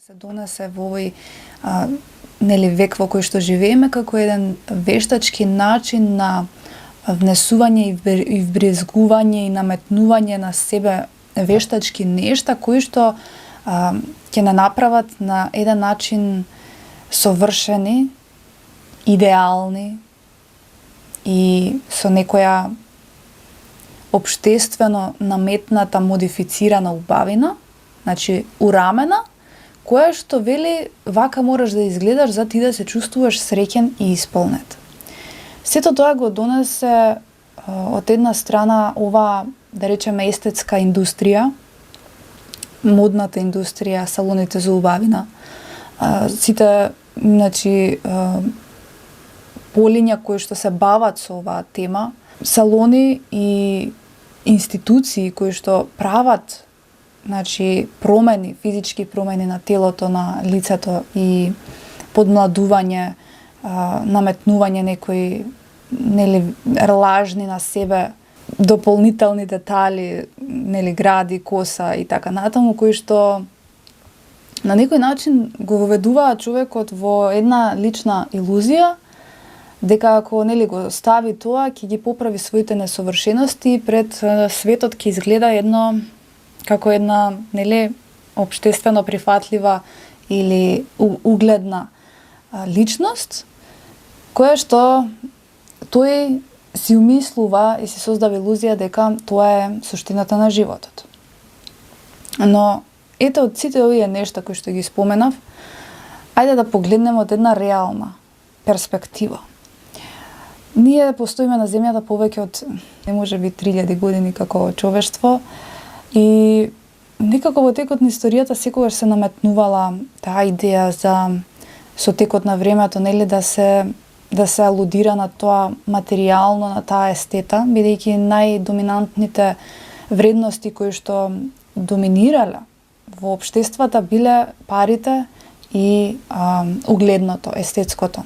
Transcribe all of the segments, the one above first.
се донесе во овој век во кој што живееме како еден вештачки начин на внесување и вбрезгување и наметнување на себе вештачки нешта кои што ќе не направат на еден начин совршени, идеални и со некоја општествено наметната модифицирана убавина, значи урамена, која што вели вака мораш да изгледаш за ти да се чувствуваш среќен и исполнет. Сето тоа го донесе од една страна ова, да речеме, естетска индустрија, модната индустрија, салоните за убавина, сите, значи, полиња кои што се бават со оваа тема, салони и институции кои што прават, значи, промени, физички промени на телото, на лицето и подмладување, наметнување некои лажни на себе дополнителни детали, гради, коса и така натаму, кои што на некој начин го воведуваат човекот во една лична илузија дека ако го стави тоа, ќе ги поправи своите несовршености пред светот, ќе изгледа како една општествено прифатлива или угледна личност, која што тој си умислува и си создава илузија дека тоа е суштината на животот. Но ете, од сите овие нешта кои што ги споменав, ајде да погледнеме од една реална перспектива. Ние постоиме на земјата повеќе од, можеби, 3000 години како човештво и некако во текот на историјата секогаш се наметнувала таа идеја за со текот на времето, да се алудира на тоа материјално, на таа естета, бидејќи најдоминантните вредности кои што доминирале во општествата биле парите и угледното, естетското.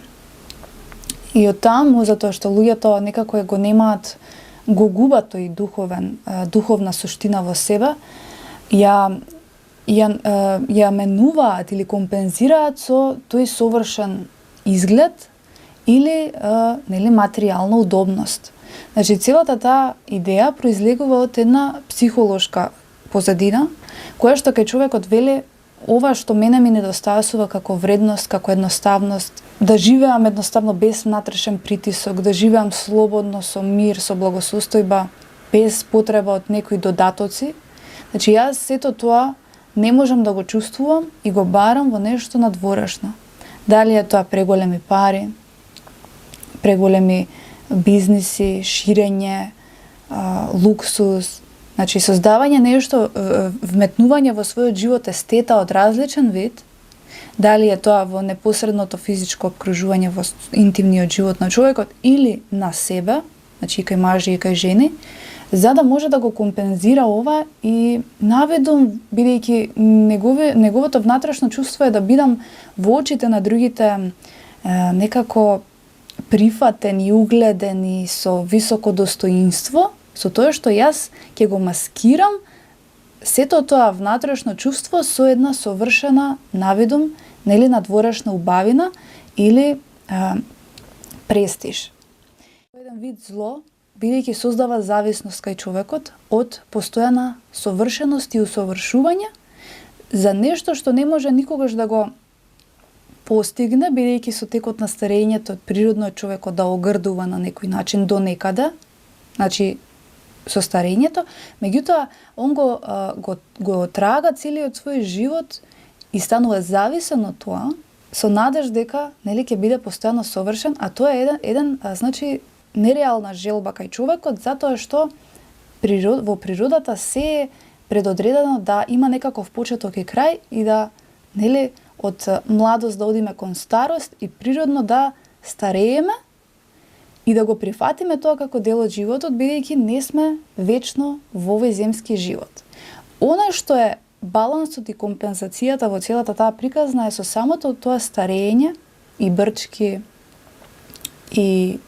И од таму, затоа што луѓето некако го немаат, го губат тој духовна суштина во себе, ја менуваат или компензираат со тој совршен изглед или материјална удобност. Значи, целата таа идеја произлегува од една психолошка позадина, која што кај човекот вели ова што мене ми недостасува како вредност, како едноставност, да живеам едноставно без внатрешен притисок, да живеам слободно, со мир, со благосостојба, без потреба од некои додатоци. Значи, јас сето тоа не можам да го чувствувам и го барам во нешто надворешно. Дали е тоа преголеми пари, преголеми бизниси, ширење, луксус, значи создавање нешто, вметнување во својот живот естета од различен вид, дали е тоа во непосредното физичко обкружување во интимниот живот на човекот или на себе, значи и кај мажи и кај жени, за да може да го компензира ова и наведом, бидејќи неговото внатрешно чувство е да бидам во очите на другите некако прифатен и угледен и со високо достоинство, со тоа што јас ќе го маскирам сето тоа внатрешно чувство со една совршена наведум, надворешна убавина или престиж. Еден вид зло, бидејќи создава зависност кај човекот од постојана совршеност и усовршување за нешто што не може никогаш да го постигне, бидејќи со текот на старењето природно е човекот да огрдува на некој начин до некаде, значи со старењето, меѓутоа он го трага целиот свој живот и станува зависен од тоа, со надеж дека ќе биде постојано совршен, а тоа е еден значи нереална желба кај човекот, затоа што во природата се е предодредено да има некаков почеток и крај и да од младост да одиме кон старост и природно да старееме и да го прифатиме тоа како дел од животот, бидејќи не сме вечно во овој земски живот. Она што е балансот и компензацијата во целата таа приказна е со самото тоа старење и брчки и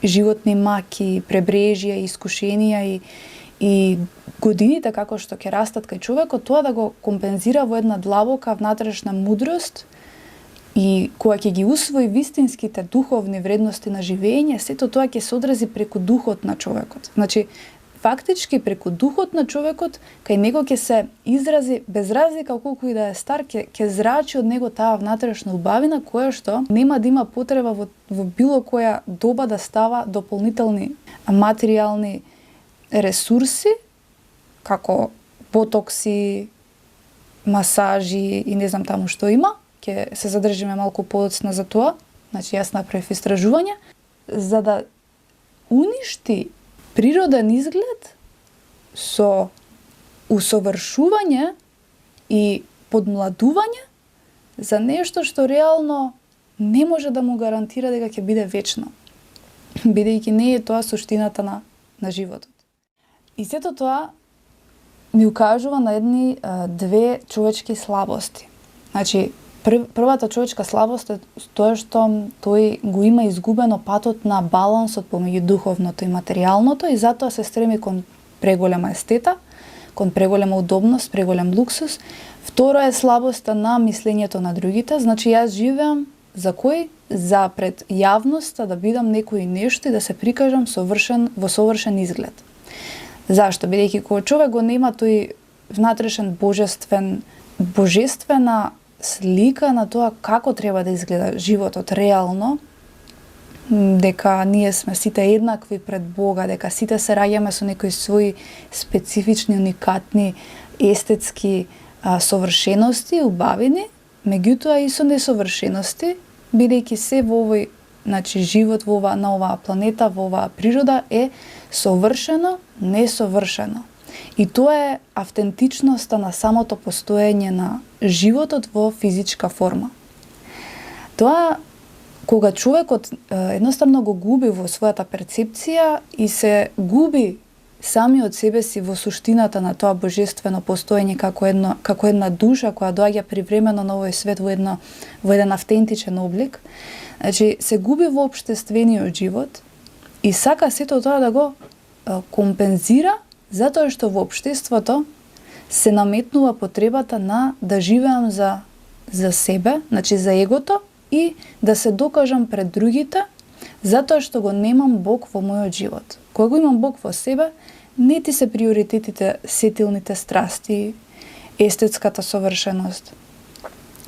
животни маки, пребрежја, искушенија и годините како што ќе растат кај човекот, тоа да го компензира во една длабока внатрешна мудрост и кога ќе ги усвои вистинските духовни вредности на живење, сето тоа ќе се одрази преку духот на човекот. Значи, фактички преку духот на човекот, кај него ќе се изрази, без разлика колку и да е стар, ќе зрачи од него таа внатрешна убавина, која што нема да има потреба во било која доба да става дополнителни материјални ресурси, како ботокси, масажи и не знам таму што има. Ќе се задржиме малку подоцна за тоа. Значи, јас направив истражување, за да уништи природен изглед со усовршување и подмладување за нешто што реално не може да му гарантира дека ќе биде вечно, бидејќи не е тоа суштината на животот. И сето тоа ми укажува на едни две човечки слабости. Значи, првата човечка слабост е тоа што тој го има изгубено патот на балансот помеѓу духовното и материјалното и затоа се стреми кон преголема естета, кон преголема удобност, преголем луксус. Второ е слабоста на мислењето на другите. Значи, јас живеам за кој? За пред јавноста да бидам некој нешто и да се прикажам во совршен изглед. Зашто? Бидејќи кога човек го нема тој внатрешен божествена слика на тоа како треба да изгледа животот реално, дека ние сме сите еднакви пред Бога, дека сите се раѓаме со некои своји специфични, уникатни, естетски совршености, убавини, меѓутоа и со несовршености, бидејќи се во овој живот на оваа планета, во оваа природа е совршено, несовршено. И тоа е автентичноста на самото постоење на животот во физичка форма. Тоа, кога човекот едноставно го губи во својата перцепција и се губи сами од себе си во суштината на тоа божествено постоење како една душа која доаѓа привремено на овој свет во еден автентичен облик, значи се губи во општествениот живот и сака сето тоа да го компензира затоа што во општеството се наметнува потребата на да живеам за себе, значи за егото и да се докажам пред другите затоа што го немам Бог во мојот живот. Кога го имам Бог во себе, не ти се приоритетите сетилните страсти, естетската совршеност,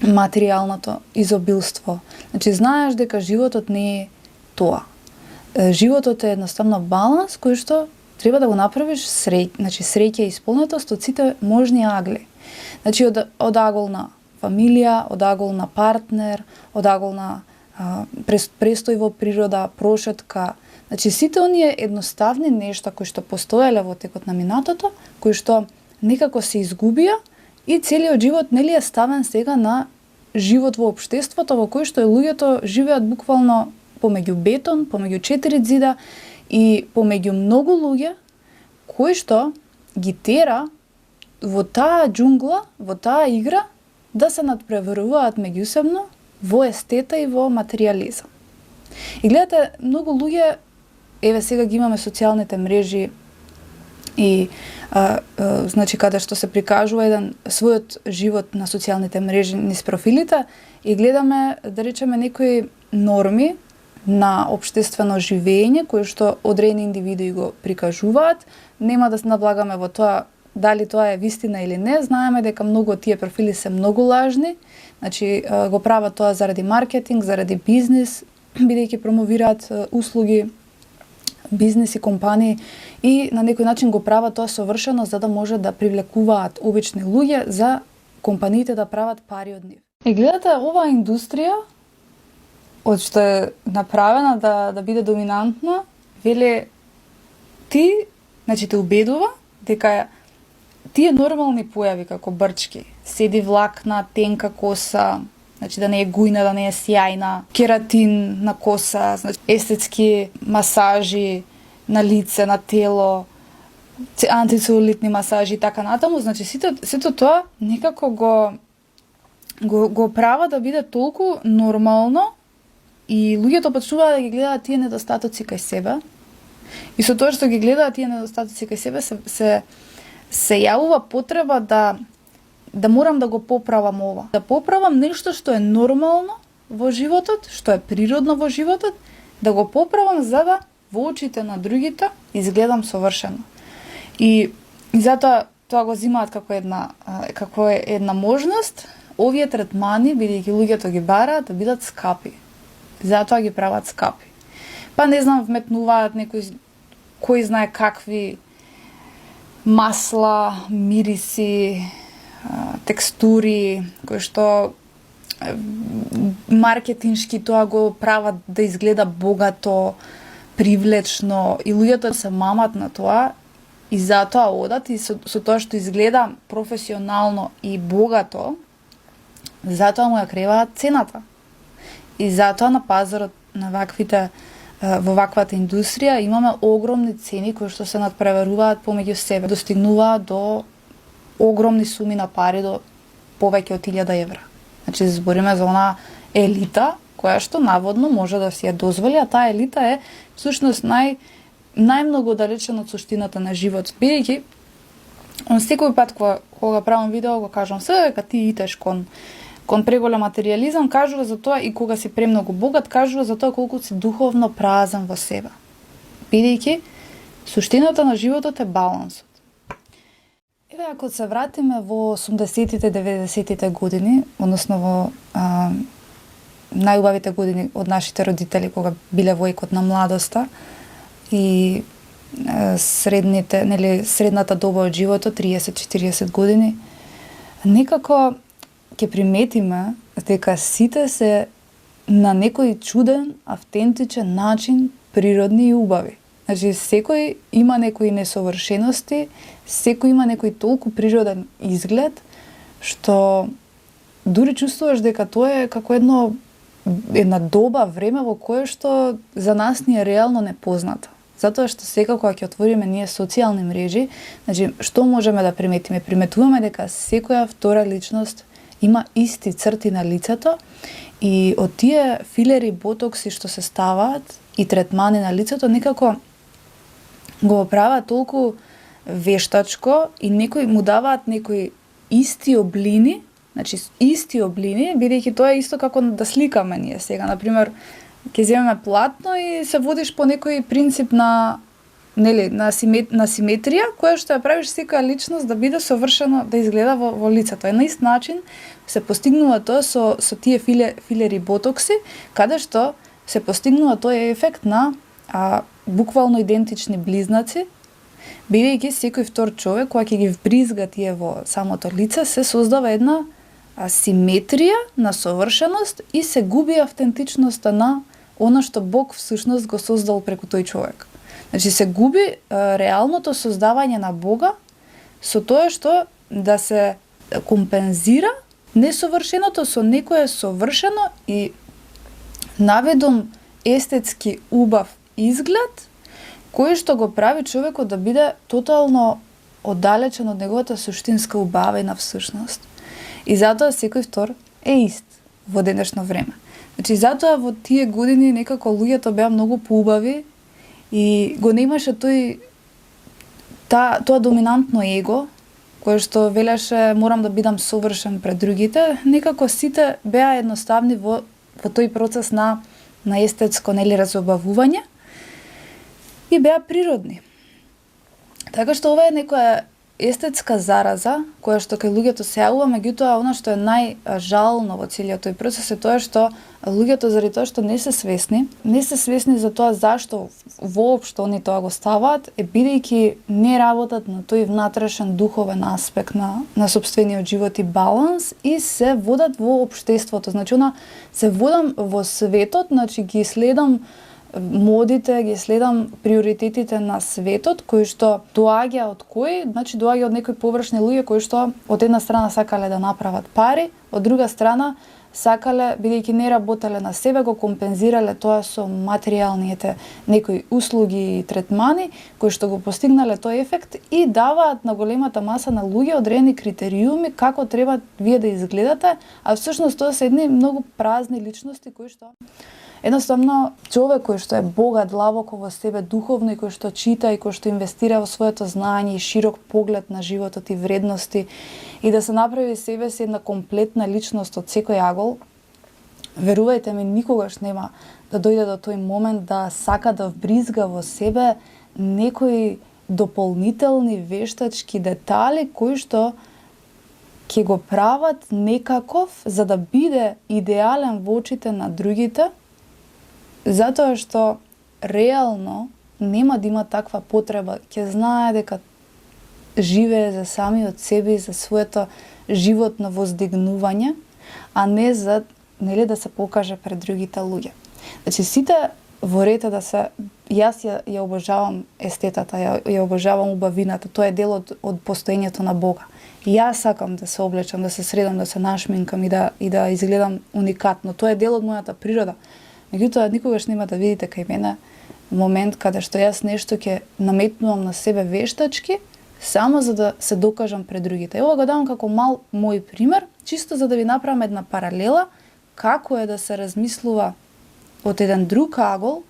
материјалното изобилство. Значи знаеш дека животот не е тоа. Животот е едноставно баланс кој што треба да го направиш среќа и исполнетост од сите можни агли. Значи од агол на фамилија, од агол на партнер, од агол на престој во природа, прошетка. Значи сите оние едноставни нешта кои што постоеле во текот на минатото, кои што некако се изгубија и целиот живот нели е ставен сега на живот во општеството во кој што луѓето живеат буквално помеѓу бетон, помеѓу 4 ѕида и помеѓу многу луѓе кои што ги тера во таа џунгла, во таа игра да се надпреваруваат меѓусебно во естета и во материјализам. И гледате, многу луѓе, еве сега ги имаме социјалните мрежи и значи каде што се прикажува еден својот живот на социјалните мрежи низ профилите и гледаме, да речеме, некои норми на општествено живење кои што одредени индивиди го прикажуваат. Нема да се навлагаме во тоа дали тоа е вистина или не. Знаеме дека многу од тие профили се многу лажни. Значи го прават тоа заради маркетинг, заради бизнис, бидејќи промовираат услуги, бизнис и компании и на некој начин го прават тоа совршено за да може да привлекуваат обични луѓе за компаниите да прават пари од нив. И гледате, оваа индустрија од што е направена да биде доминантна, веле ти, значи те убедува дека тие нормални појави како брчки, седи влакна, тенка коса, значи да не е гујна, да не е сјајна, кератин на коса, значи естетски масажи на лице, на тело, антицелулитни масажи и така натаму, значи сето тоа некако го права да биде толку нормално и луѓето почнуваат да ги гледаат тие недостатоци кај себе И со тоа што ги гледаат тие недостатоци кај себе се јавува потреба да морам да го поправам ова. Да поправам нешто што е нормално во животот, што е природно во животот, да го поправам за да во очите на другите изгледам совршено. И затоа тоа го зимаат како една можност. Овие третмани, бидејќи луѓето ги бараат, да бидат скапи. Затоа ги прават скапи. Па не знам, вметнуваат некои кој знае какви масла, мириси, текстури, кои што маркетиншки тоа го прават да изгледа богато, привлечно, и луѓето се мамат на тоа и затоа одат и со тоа што изгледа професионално и богато, затоа му ја креваат цената. И затоа на пазарот на во ваквата индустрија имаме огромни цени кои што се надпреваруваат помеѓу себе, достигнуваат до огромни суми на пари, до повеќе од 1000 евра. Значи, збориме за она елита која што наводно може да си ја дозволи, а таа елита е всушност најмногу далечен од суштината на живот. Бидејќи, секој пат кога правам видео го кажам се, дека ти идеш кон преголем материјализам, кажува за тоа, и кога си премногу богат, кажува за тоа колку си духовно празен во себе. Бидејќи, суштината на животот е балансот. Еве, ако се вратиме во 80-тите, 90-тите години, односно во најубавите години од нашите родители, кога биле во екот на младоста и средната доба од животот, 30-40 години, некако ќе приметиме дека сите се на некој чуден, автентичен начин природни и убави. Значи, секој има некои несовршености, секој има некој толку природен изглед, што дури чувствуваш дека тоа е како една доба, време во кое што за нас ни е реално непозната. Затоа што секако кога ќе отвориме ние социјални мрежи, значи, што можеме да приметиме? Приметуваме дека секоја втора личност има исти црти на лицето и од тие филери, ботокси што се ставаат и третмани на лицето некако го прават толку вештачко и некои му даваат некои исти облини, значи исти облини, бидејќи тоа е исто како да сликаме ние сега. Например, ќе земеме платно и се водиш по некој принцип на симетрија, која што ја правиш секоја личност да биде совршено, да изгледа во лицето. На ист начин се постигнува тоа со тие филери ботокси, каде што се постигнува тој ефект на буквално идентични близнаци, бидејќи секој втор човек, кога ќе ги вбризга тие во самото лице, се создава една симетрија на совршеност и се губи автентичноста на она што Бог всушност го создал преку тој човек. Значи, се губи реалното создавање на Бога со тоа што да се компензира несовршеното со некое совршено и наведом естетски убав изглед, кој што го прави човекот да биде тотално оддалечен од неговата суштинска убавина всушност. И затоа секој втор е ист во денешно време. Значи, затоа во тие години некако луѓето беа многу поубави и го немаше тоа доминантно его, кое што велеше морам да бидам совршен пред другите. Некако сите беа едноставни во тој процес на естетско разобавување и беа природни. Така што ова е некоја естетска зараза, која што кај луѓето се јавува, меѓутоа она што е најжално во целиот тој процес е тоа што луѓето, заради тоа што не се свесни за тоа зашто воопшто они тоа го ставаат, бидејќи не работат на тој внатрешен духовен аспект на сопствениот живот и баланс и се водат во општеството. Значи, се водам во светот, значи ги следам модите, ги следам приоритетите на светот, кои што доаѓа од значи доаѓа од некои површни луѓе кои што од една страна сакале да направат пари, од друга страна сакале, бидејќи не работеле на себе, го компензирале тоа со материјалните некои услуги и третмани, кои што го постигнале тој ефект и даваат на големата маса на луѓе одредени критериуми како треба вие да изгледате, а всушност тоа се едни многу празни личности кои што Едноставно, човек кој што е богат длабоко во себе духовно и кој што чита и кој што инвестира во своето знаење и широк поглед на животот и вредности и да се направи себе си една комплетна личност од секој агол, верувајте ми, никогаш нема да дојде до тој момент да сака да вбризга во себе некои дополнителни вештачки детали кои што ќе го прават некаков за да биде идеален во очите на другите, затоа што реално нема да има таква потреба. Ќе знае дека живее за самиот себе и за своето животно воздигнување, а не за да се покаже пред другите луѓе. Значи сите во ред да се, јас ја обожавам естетата, ја обожавам убавината, тоа е дел од постоењето на Бога. Јас сакам да се облечам, да се средам, да се нашминкам и да изгледам уникатно. Тоа е дел од мојата природа. Меѓутоа, никогаш нема да видите кај мене момент каде што јас нешто ќе наметнувам на себе вештачки, само за да се докажам пред другите. Ова го давам како мал мој пример, чисто за да ви направам една паралела, како е да се размислува од еден друг агол,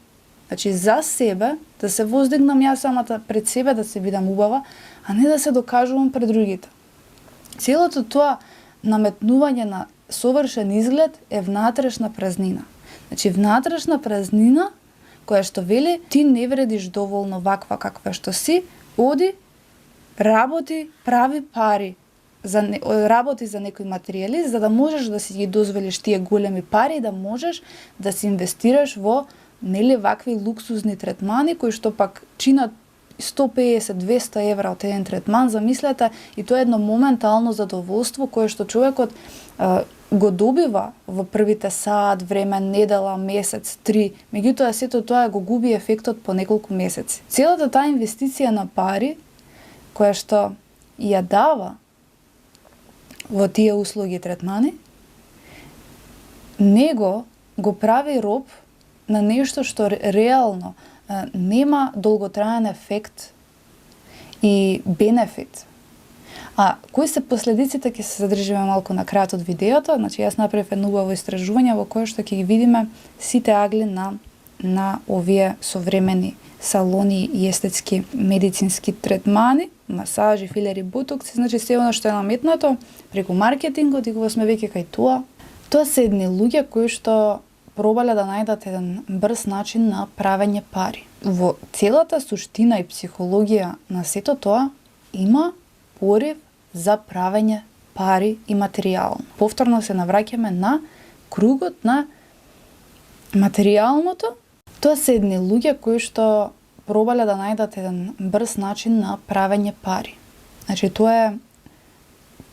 значи за себе, да се воздигнам јас самата пред себе, да се видам убава, а не да се докажувам пред другите. Целото тоа наметнување на совршен изглед е внатрешна празнина. Значи, внатрешна празнина која што вели ти не вредиш доволно ваква каква што си, оди, работи, прави пари, работи за некој материјалист, за да можеш да си ги дозволиш тие големи пари, да можеш да се инвестираш во вакви луксузни третмани кои што пак чинат 150-200 евра од еден третман, замислете, и тоа е едно моментално задоволство кое што човекот го добива во првите саат, време, недела, месец, 3, меѓутоа сето тоа го губи ефектот по неколку месеци. Целата таа инвестиција на пари, која што ја дава во тие услуги и третмани, него го прави роб на нешто што реално нема долготраен ефект и бенефит. А кои се последиците ќе се задржиме малку на крајот од видеото. Значи јас направив едно убаво истражување во кое што ќе ги видиме сите агли на овие современи салони и естетски медицински третмани, масажи, филери, ботокси, значи се она што е наметнато преку маркетингот и кога сме веќе кај тоа. Тоа се едни луѓе кои што пробале да најдат еден брз начин на правење пари. Во целата суштина и психологија на сето тоа има порив за правење пари и материјално. Повторно се навраќаме на кругот на материјалното. Тоа се едни луѓе кои што пробале да најдат еден брз начин на правење пари. Значи тоа е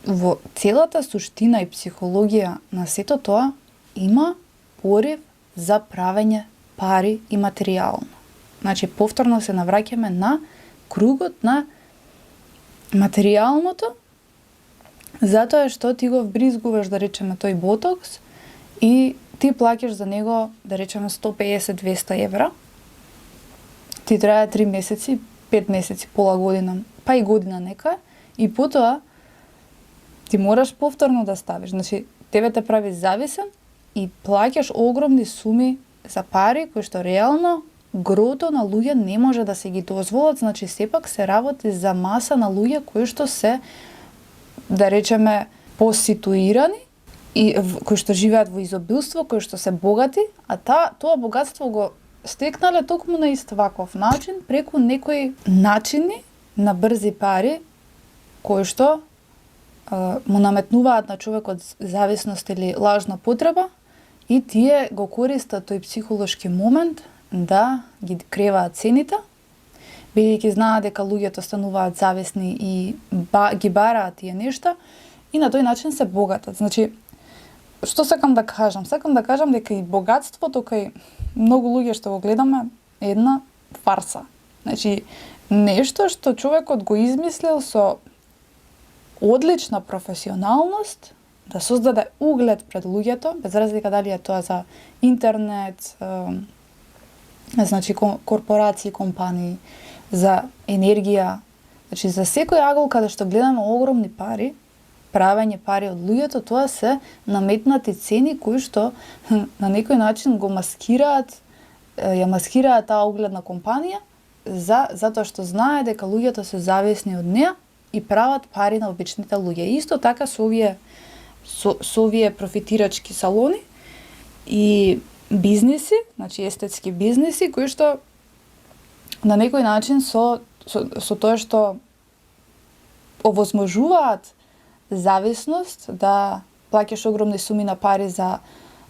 во целата суштина и психологија на сето тоа има порив за правење пари и материјално. Значи повторно се навраќаме на кругот на материјалното, затоа што ти го вбризгуваш, да речеме, тој ботокс и ти плаќаш за него, да речеме, 150-200 евра. Ти трае 3 месеци, 5 месеци, пола година, па и година нека, и потоа ти мораш повторно да ставиш. Значи, тебе те прави зависен и плаќаш огромни суми за пари кои што реално грото на луѓе не може да се ги дозволат, значи сепак се работи за маса на луѓе кои што се, да речеме, поситуирани и кои што живеат во изобилство, кои што се богати, а тоа богатство го стекнале токму на ист ваков начин, преку некои начини на брзи пари кои што му наметнуваат на човекот зависност или лажна потреба и тие го користат тој психолошки момент да ги креваат цените, бидејќи знаат дека луѓето стануваат зависни и ги бараат тие нешта и на тој начин се богатат. Значи, што сакам да кажам? Сакам да кажам дека и богатството кај многу луѓе што го гледаме е една фарса. Значи, нешто што човекот го измислил со одлична професионалност да создаде углед пред луѓето, без разлика дали е тоа за интернет, значи корпорации, компании, за енергија, значи за секој агол каде што гледаме огромни пари, правење пари од луѓето, тоа се наметнати цени кои што на некој начин го маскираат, ја маскираат таа огледна компанија затоа што знае дека луѓето се зависни од неа и прават пари на обичните луѓе. Исто така со овие профитирачки салони и бизниси, значи естетски бизниси кои што на некој начин со тоа што овозможуваат зависност, да плаќаш огромни суми на пари за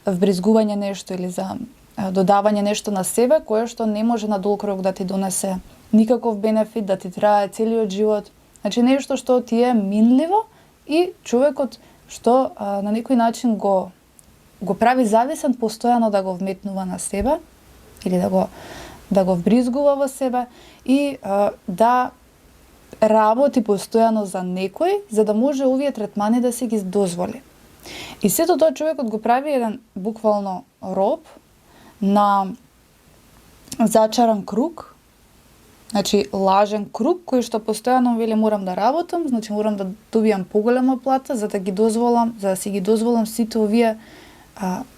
вбризгување нешто или за додавање нешто на себе, кое што не може на долг рок да ти донесе никаков бенефит, да ти трае целиот живот. Значи нешто што ти е минливо и човекот што на некој начин го прави зависен постојано да го вметнува на себе или да го вбризгува во себе и да работи постојано за некој, за да може овие третмани да си ги дозволи. И сето тоа човекот го прави еден буквално роб на зачаран круг, значи лажен круг кој што постојано вели морам да работам, значи морам да добијам поголема плата за да си ги дозволам сите овие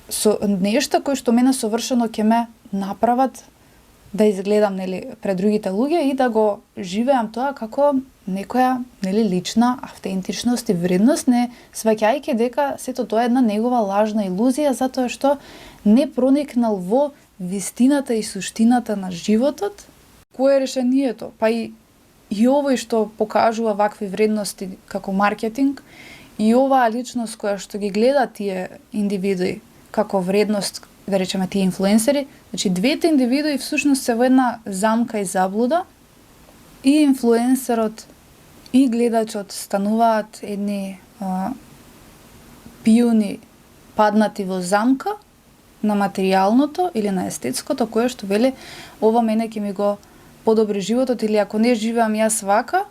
со нешта кои што мене совршено ќе ме направат да изгледам пред другите луѓе и да го живеам тоа како некоја лична автентичност и вредност, не сваќајќи дека сето тоа е една негова лажна илузија затоа што не проникнал во вистината и суштината на животот. Кое е решението? Па и овој што покажува вакви вредности како маркетинг и оваа личност која што ги гледа тие индивидуи како вредност, да речеме тие инфлуенсери, значи двете индивидуи всушност се во една замка и заблуда и инфлуенсерот и гледачот стануваат едни пиуни паднати во замка на материјалното или на естетското, кое што вели ова мене ќе ми го подобри животот или ако не живеам јас вака,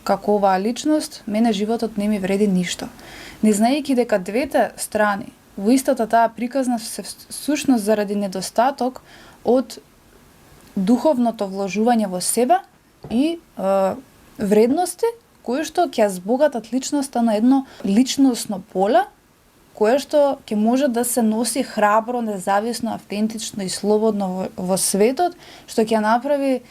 како оваа личност, мене животот не ми вреди ништо. Не знаејќи дека двете страни во истата таа приказна се всушност заради недостаток од духовното вложување во себе и вредности кои што ќе збогатат личноста на едно личносно поле, кое што ќе може да се носи храбро, независно, автентично и слободно во светот, што ќе направи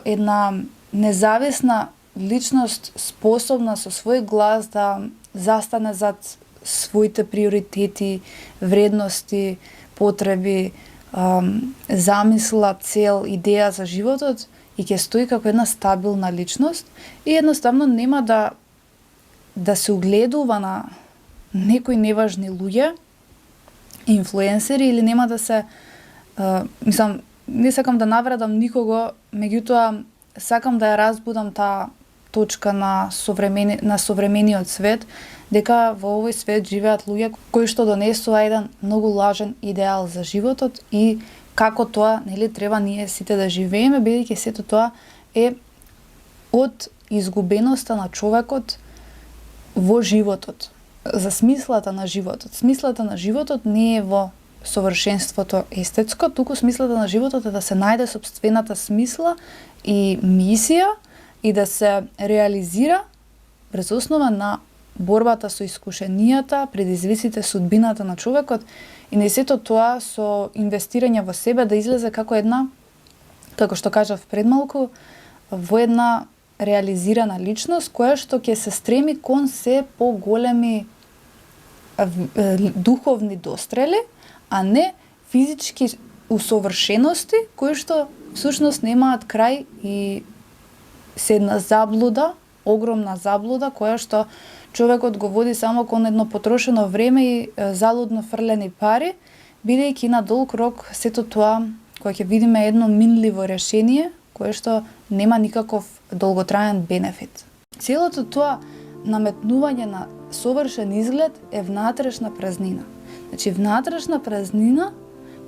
една независна личност способна со свој глас да застане зад своите приоритети, вредности, потреби, замисла, цел, идеја за животот и ќе стои како една стабилна личност и едноставно нема да се угледува на некои неважни луѓе, инфлуенсери или нема да се не сакам да навредам никого, меѓутоа сакам да ја разбудам таа точка на современиот свет, дека во овој свет живеат луѓе кои што донесува еден многу лажен идеал за животот и како тоа треба ние сите да живееме, бидејќи сето тоа е од изгубеноста на човекот во животот, за смислата на животот. Смислата на животот не е во совршенството естетско, туку смислата на животот е да се најде сопствената смисла и мисија и да се реализира врз основа на борбата со искушенијата, предизвиците, судбината на човекот и не сето тоа со инвестирање во себе да излезе како една, како што кажав предмалку, во една реализирана личност која што ќе се стреми кон се поголеми духовни дострели, а не физички усовршености кои што всушност немаат крај и се една заблуда, огромна заблуда која што човекот го води само кон едно потрошено време и залудно фрлени пари, бидејќи на долг рок сето тоа кое ќе видиме едно минливо решение кое што нема никаков долготраен бенефит. Целото тоа наметнување на совршен изглед е внатрешна празнина. Значи внатрешна празнина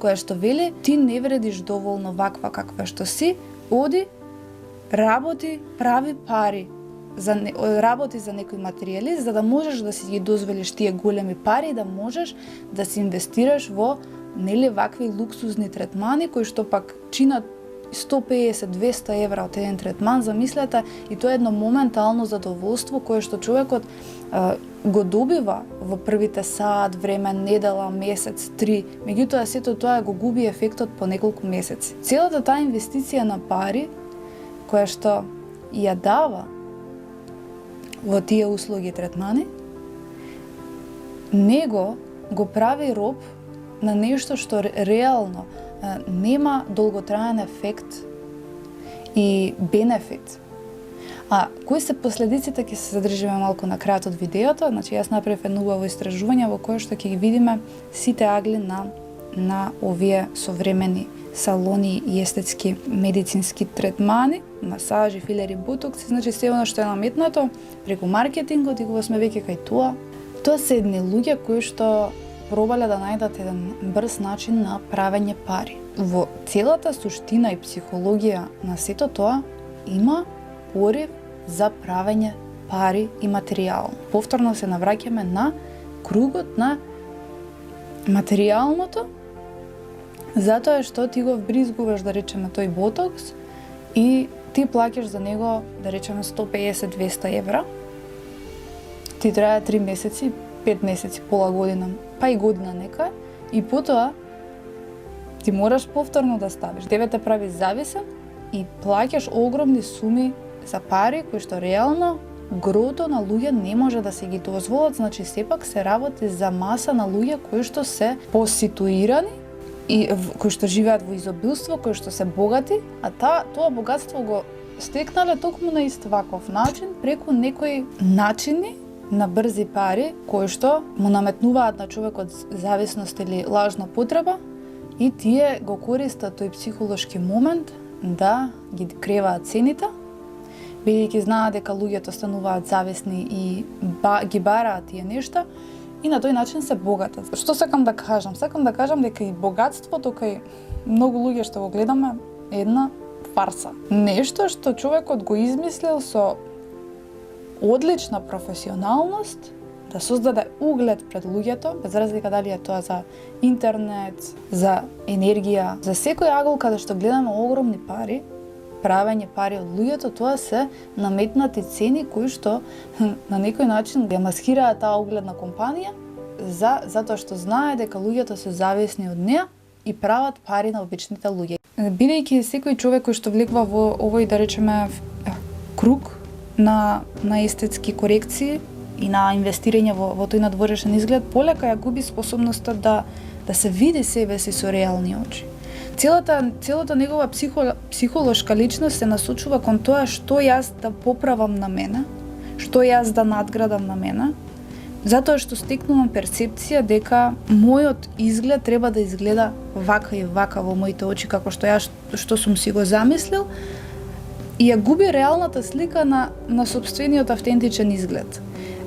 која што вели ти не вредиш доволно ваква каква што си, оди, работи, прави пари, работи за некој материјалист, за да можеш да си ги дозволиш тие големи пари, да можеш да се инвестираш во вакви луксузни третмани кои што пак чинат 150-200 евра од еден третман, замислете, и тоа е едно моментално задоволство кое што човекот го добива во првите саат, време, недела, месец, 3, меѓутоа сето тоа го губи ефектот по неколку месеци. Целата таа инвестиција на пари, која што ја дава во тие услуги и третмани, него го прави роб на нешто што реално нема долготраен ефект и бенефит. А кои се последиците ќе се задржиме малку на крајот од видеото. Значи јас направив едно убаво истражување во кое што ќе ги видиме сите агли на овие современи салони и естетски медицински третмани, масажи, филери, ботокси, значи се она што е наметнато преку маркетингот и кога сме веќе кај тоа. Тоа се едни луѓе кои што пробале да најдат еден брз начин на правење пари. Во целата суштина и психологија на сето тоа има порив за правење пари и материјално. Повторно се навраќаме на кругот на материјалното, затоа што ти го вбризгуваш, да речеме, тој ботокс и ти плаќаш за него, да речеме, 150-200 евра. Ти трае 3 месеци, 5 месеци, пола година, па и година нека, и потоа ти мораш повторно да ставиш. Тебе те прави зависен и плаќаш огромни суми за пари кои што реално грото на луѓе не може да се ги дозволат, значи сепак се работи за маса на луѓе кои што се поситуирани и кои што живеат во изобилство, кои што се богати, а тоа богатство го стекнале токму на ист ваков начин, преку некои начини на брзи пари кои што му наметнуваат на човекот зависност или лажна потреба и тие го користат тој психолошки момент да ги креваат цените, бидејќи знаат дека луѓето стануваат зависни и ги бараат тие нешта и на тој начин се богатат. Што сакам да кажам? Сакам да кажам дека и богатството кај многу луѓе што го гледаме е една фарса. Нешто што човекот го измислил со одлична професионалност да создаде углед пред луѓето, без разлика дали е тоа за интернет, за енергија, за секој агол каде што гледаме огромни пари, правење пари од луѓето, тоа се наметнати цени кои што на некој начин ја маскираат таа угледна компанија затоа што знае дека луѓето се зависни од неа и прават пари на обичните луѓе. Бидејќи секој човек кој што влегува во овој, да речеме, круг на естетски корекции и на инвестирање во тој надворешен изглед, полека ја губи способноста да се види себе си со реални очи. Целата негова психолошка личност се насочува кон тоа што јас да поправам на мене, што јас да надградам на мене, затоа што стекнувам перцепција дека мојот изглед треба да изгледа вака и вака во моите очи, како што јас што сум си го замислил, и ја губи реалната слика на сопствениот автентичен изглед.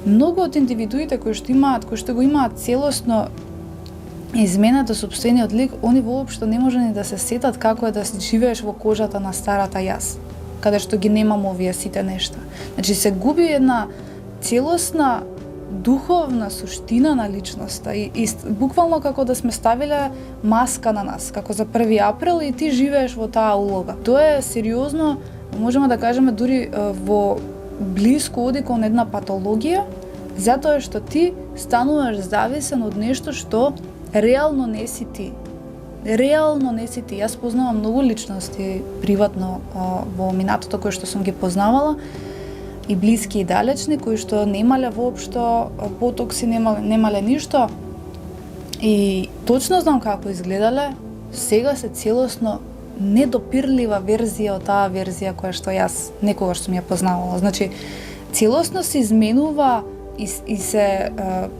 Многу од индивидуите кои што го имаат целосно изменето сопствениот лик, они воопшто не може ни да се сетат како е да живееш во кожата на старата јас, каде што ги немам овие сите нешта. Значи се губи една целосна духовна суштина на личноста и буквално како да сме ставиле маска на нас, како за 1 април и ти живееш во таа улога. Тоа е сериозно, можеме да кажеме дури во блиско оди кон една патологија, затоа што ти стануваш зависен од нешто што реално не си ти. Реално не си ти. Јас познавам многу личности приватно во минатото кои што сум ги познавала, и блиски и далечни, кои што немале воопшто ботокси, немале ништо. И точно знам како изгледале, сега се целосно недопирлива верзија од таа верзија која што јас некогаш сум ја познавала. Значи, целосно се изменува и се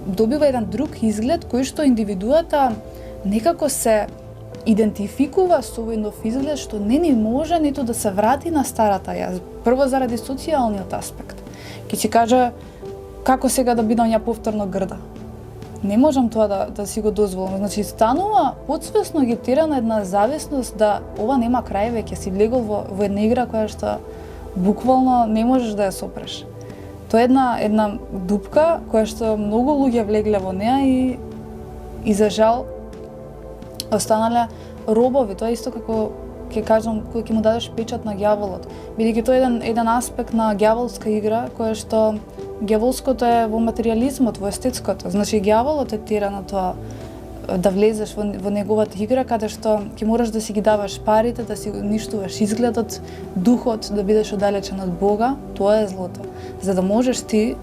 добива еден друг изглед кој што индивидуата некако се идентификува со овој нов изглед што не ни може ниту да се врати на старата јас. Прво заради социјалниот аспект. Ќе си кажа како сега да бидам ја повторно грда. Не можам тоа да си го дозволам. Значи станува подсвесно ги тера на една зависност да ова нема крај веќе, си влегол во една игра која што буквално не можеш да ја сопреш. Тоа е една дупка која што многу луѓе влегле во неа и за жал останале робови. Тоа е исто како ќе кажам, кој ќе му дадеш печат на ѓаволот, бидејќи тоа е еден аспект на ѓаволска игра, која што ѓаволското е во материјализмот, во естетското. Значи ѓаволот е тера на тоа да влезеш во неговата игра, каде што ќе мораш да си ги даваш парите, да си уништуваш изгледот, духот, да бидеш оддалечен од Бога. Тоа е злото. За да можеш ти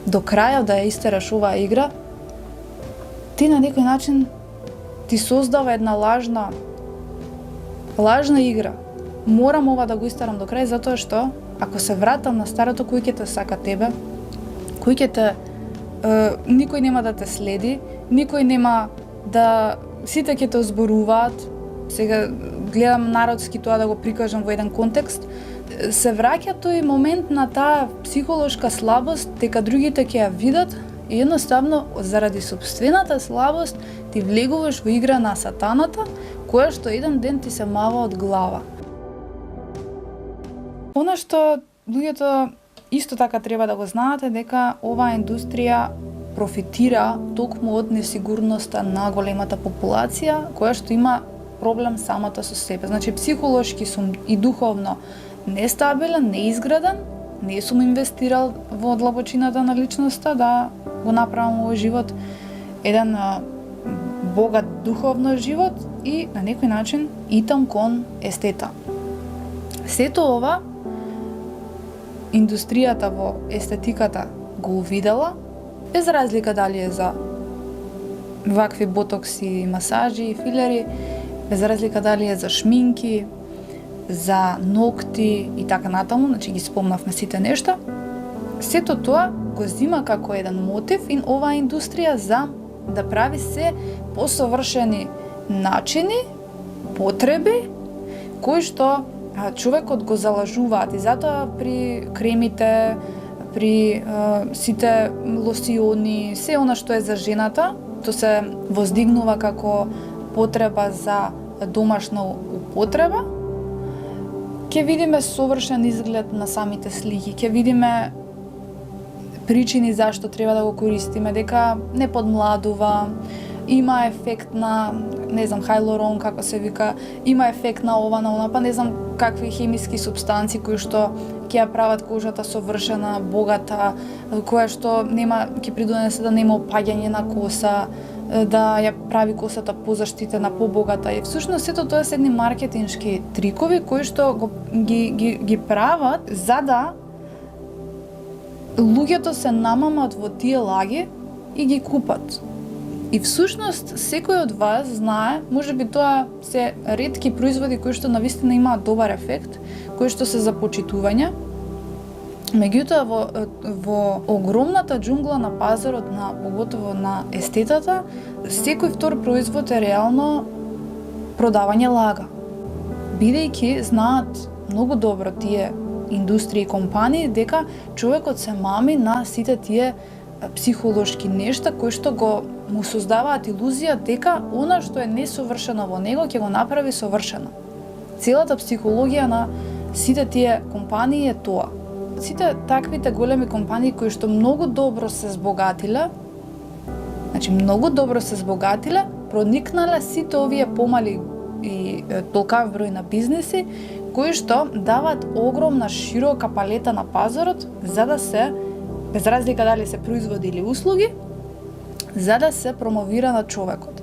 до крајот да ја истераш оваа игра, ти на некој начин ти создава една лажна игра. Морам ова да го истерам до крај, затоа што ако се вратам на старото, кој ќе те сака тебе, кој ќе те никој нема да те следи, никој нема да, сите ќе те озборуваат. Сега гледам народски тоа да го прикажам во еден контекст. Се враќа тој момент на таа психолошка слабост, дека другите ќе ја видат и едноставно заради собствената слабост ти влегуваш во игра на сатаната, која што еден ден ти се мава од глава. Она што луѓето исто така треба да го знаат е дека оваа индустрија профитира токму од несигурноста на големата популација, која што има проблем самата со себе. Значи, психолошки сум и духовно нестабилен, неизграден, не сум инвестирал во длабочината на личноста да го направам овој живот еден богат духовно живот и на некој начин итам кон естета. Сето ова индустријата во естетиката го увидела, без разлика дали е за вакви ботокси, масажи, филери, без разлика дали е за шминки, за ногти и така натаму, значи ги спомнавме сите нешта. Сето тоа го зима како еден мотив и оваа индустрија за да прави се посовршени начини, потреби, кои што човекот го залажуваат и затоа при кремите, при сите лосиони, се она што е за жената, тоа се воздигнува како потреба за домашна употреба. Ќе видиме совршен изглед на самите слики, ќе видиме причини зашто треба да го користиме, дека не подмладува, има ефект на, не знам, хайлорон, како се вика, има ефект на ова, на она, па не знам какви хемиски супстанции кои што ќе ја прават кожата совршена, богата, која што ќе придонесе да нема опаѓање на коса, да ја прави косата позаштитена, побогата. И всушност сето тоа се едни маркетиншки трикови кои што ги прават за да луѓето се намамат во тие лаги и ги купат. И всушност секој од вас знае, можеби тоа се ретки производи кои што навистина имаат добар ефект, кои што се за почитување. Меѓутоа во огромната џунгла на пазарот, поготово на естетата, секој втор производ е реално продавање лага. Бидејќи знаат многу добро тие индустрии и компании дека човекот се мами на сите тие психолошки нешта кои што му создаваат илузија дека она што е несовршено во него ќе го направи совршено. Целата психологија на сите тие компании е тоа. Сите таквите големи компании кои што многу добро се збогатиле, проникнале сите овие помали и толкав број на бизнеси кои што даваат огромна широка палета на пазарот за да се, без разлика дали се производи или услуги, за да се промовира на човекот.